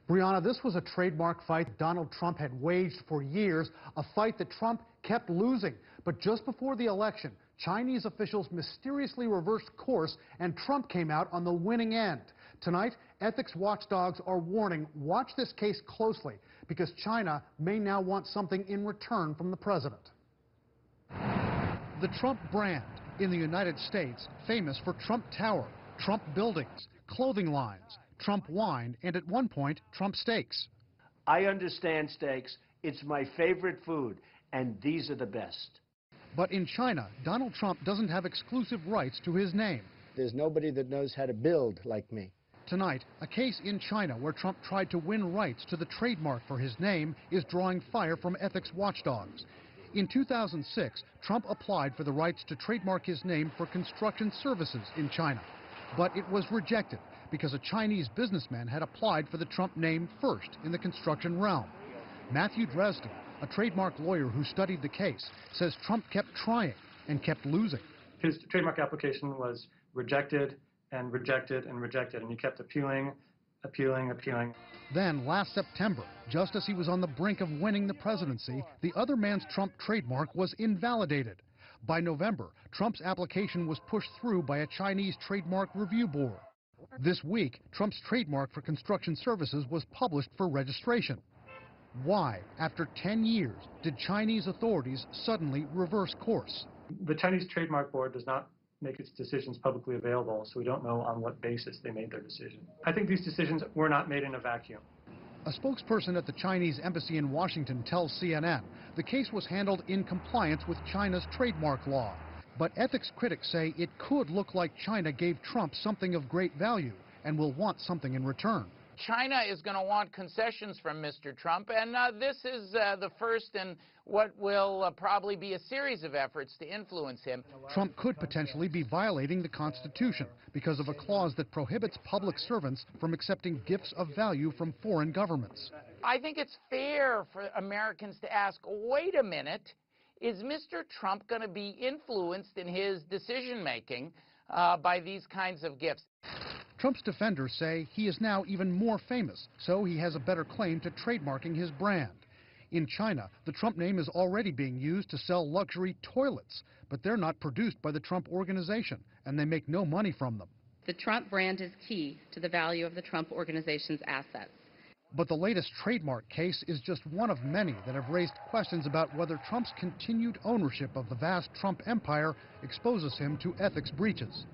Brianna, this was a trademark fight Donald Trump had waged for years, a fight that Trump kept losing. But just before the election, Chinese officials mysteriously reversed course and Trump came out on the winning end. Tonight, ethics watchdogs are warning, watch this case closely because China may now want something in return from the president. The Trump brand in the United States, famous for Trump Tower, Trump buildings, clothing lines, Trump wine, and at one point, Trump steaks. I understand steaks. It's my favorite food, and these are the best. But in China, Donald Trump doesn't have exclusive rights to his name. There's nobody that knows how to build like me. Tonight, a case in China where Trump tried to win rights to the trademark for his name is drawing fire from ethics watchdogs. In 2006, Trump applied for the rights to trademark his name for construction services in China. But it was rejected because a Chinese businessman had applied for the Trump name first in the construction realm. Matthew Dresden, a trademark lawyer who studied the case, says Trump kept trying and kept losing. His trademark application was rejected and rejected and rejected, and he kept appealing. Then last September, just as he was on the brink of winning the presidency, the other man's Trump trademark was invalidated. By November, Trump's application was pushed through by a Chinese trademark review board. This week, Trump's trademark for construction services was published for registration. Why, after 10 years, did Chinese authorities suddenly reverse course? The Chinese Trademark Board does not make its decisions publicly available, so we don't know on what basis they made their decision. I think these decisions were not made in a vacuum. A spokesperson at the Chinese embassy in Washington tells CNN the case was handled in compliance with China's trademark law. But ethics critics say it could look like China gave Trump something of great value and will want something in return. China is going to want concessions from Mr. Trump, and this is the first in what will probably be a series of efforts to influence him. Trump could potentially be violating the Constitution because of a clause that prohibits public servants from accepting gifts of value from foreign governments. I think it's fair for Americans to ask, wait a minute, is Mr. Trump going to be influenced in his decision-making by these kinds of gifts? Trump's defenders say he is now even more famous, so he has a better claim to trademarking his brand. In China, the Trump name is already being used to sell luxury toilets, but they're not produced by the Trump organization, and they make no money from them. The Trump brand is key to the value of the Trump organization's assets. But the latest trademark case is just one of many that have raised questions about whether Trump's continued ownership of the vast Trump empire exposes him to ethics breaches.